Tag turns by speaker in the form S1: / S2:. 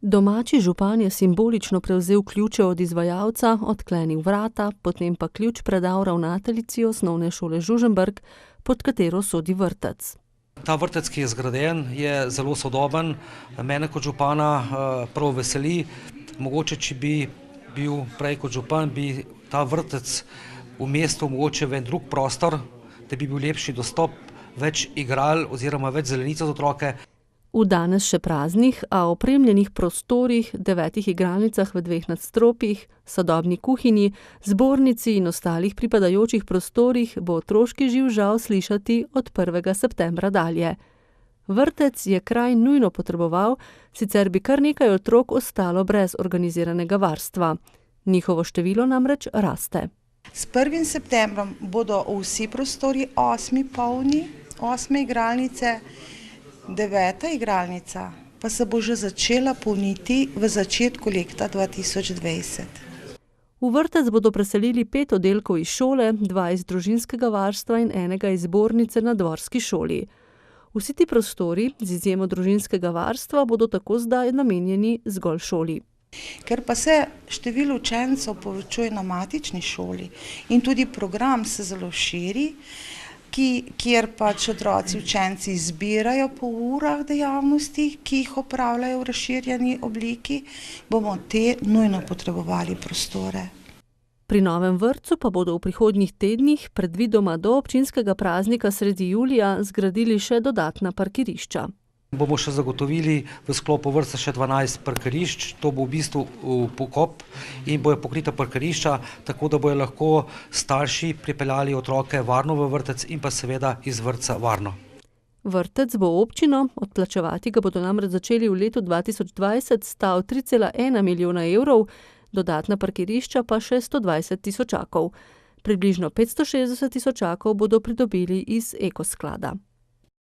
S1: Domači župan je simbolično prevzel ključe od izvajalca, odklenil vrata, potem pa ključ predal ravnateljici osnovne šole Žužemberk, pod katero sodi vrtec.
S2: Ta vrtec, ki je zgrajen, je zelo sodoben. Mene kot župana prav veseli. Mogoče, če bi bil prej kot župan, bi ta vrtec v mestu mogoče v en drug prostor, da bi bil lepši dostop, več igral oziroma več zelenice za otroke.
S1: V danes še praznih, a opremljenih prostorih, 9 igralnicah v 2 nadstropjih, sodobni kuhinji, zbornici in ostalih pripadajočih prostorih bo otroški živžav slišati od 1. septembra dalje. Vrtec je kraj nujno potreboval, sicer bi kar nekaj otrok ostalo brez organiziranega varstva. Njihovo število namreč raste.
S3: S 1. septembrom bodo vsi prostori 8 polni, 8 igralnice, 9. igralnica pa se bo že začela polniti v začetku leta 2020.
S1: V vrtec bodo preselili 5 oddelkov iz šole, 2 iz družinskega varstva in enega iz zbornice na dvorski šoli. Vsi ti prostori, z izjemo družinskega varstva, bodo tako zdaj namenjeni zgolj šoli.
S3: Ker pa se število učencev povečuje na matični šoli in tudi program se zelo širi, kjer pač otroci učenci izbirajo po urah dejavnosti, ki jih opravljajo v razširjeni obliki, bomo te nujno potrebovali prostore.
S1: Pri novem vrtcu pa bodo v prihodnjih tednih, predvidoma do občinskega praznika sredi julija, zgradili še dodatna parkirišča.
S2: Bomo še zagotovili v sklopu vrtca še 12 parkirišč, to bo v bistvu pokop in bojo pokrita parkirišča, tako da bojo lahko starši pripeljali otroke varno v vrtec in pa seveda iz vrtca varno.
S1: Vrtec bo občino, odplačevati ga bodo namreč začeli v letu 2020, stal 3,1 milijona evrov, dodatna parkirišča pa še 120 tisočakov. Približno 560 tisočakov bodo pridobili iz Eko sklada.